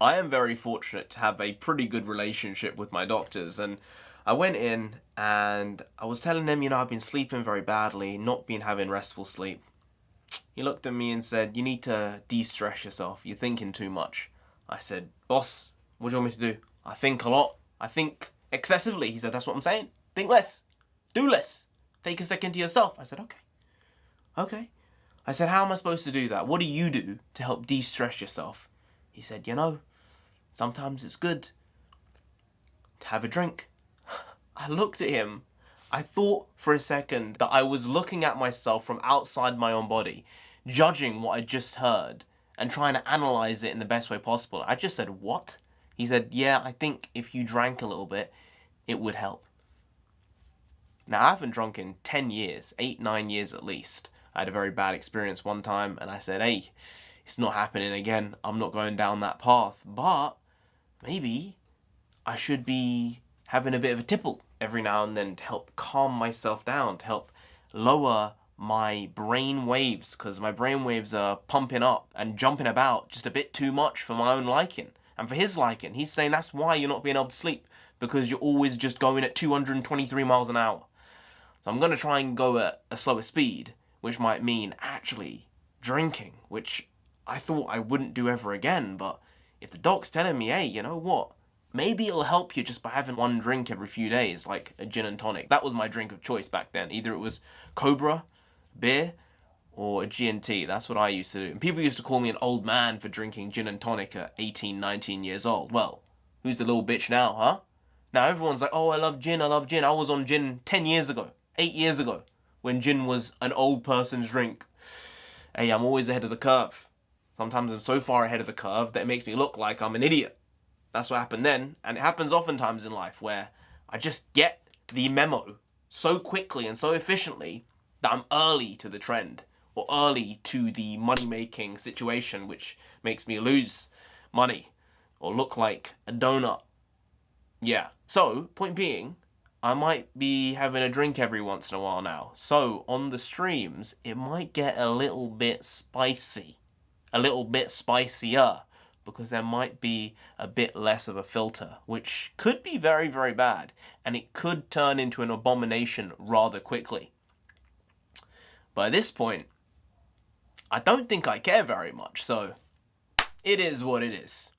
I am very fortunate to have a pretty good relationship with my doctors, and I went in and I was telling them, I've been sleeping very badly, not been having restful sleep. He looked at me and said, you need to de-stress yourself, you're thinking too much. I said, boss, what do you want me to do? I think a lot. I think excessively. He said, that's what I'm saying. Think less. Do less. Take a second to yourself. I said, okay. Okay. I said, how am I supposed to do that? What do you do to help de-stress yourself? He said, sometimes it's good to have a drink. I looked at him. I thought for a second that I was looking at myself from outside my own body, judging what I just heard and trying to analyze it in the best way possible. I just said, what? He said, yeah, I think if you drank a little bit, it would help. Now, I haven't drunk in 10 years, 8, 9 years at least. I had a very bad experience one time, and I said, hey, it's not happening again. I'm not going down that path. But maybe I should be having a bit of a tipple every now and then to help calm myself down, to help lower my brain waves, because my brain waves are pumping up and jumping about just a bit too much for my own liking and for his liking. He's saying that's why you're not being able to sleep, because you're always just going at 223 miles an hour. So I'm going to try and go at a slower speed, which might mean actually drinking, which I thought I wouldn't do ever again. But if the doc's telling me, hey, you know what? Maybe it'll help you just by having one drink every few days, like a gin and tonic. That was my drink of choice back then. Either it was Cobra, beer, or a G&T. That's what I used to do. And people used to call me an old man for drinking gin and tonic at 18, 19 years old. Well, who's the little bitch now, huh? Now everyone's like, oh, I love gin, I love gin. I was on gin 10 years ago, 8 years ago, when gin was an old person's drink. Hey, I'm always ahead of the curve. Sometimes I'm so far ahead of the curve that it makes me look like I'm an idiot. That's what happened then, and it happens oftentimes in life where I just get the memo so quickly and so efficiently that I'm early to the trend, or early to the money-making situation, which makes me lose money or look like a donut. Yeah, so, point being, I might be having a drink every once in a while now. So, on the streams, it might get a little bit spicy. A little bit spicier. Because there might be a bit less of a filter, which could be very, very bad. And it could turn into an abomination rather quickly. But at this point, I don't think I care very much. So, it is what it is.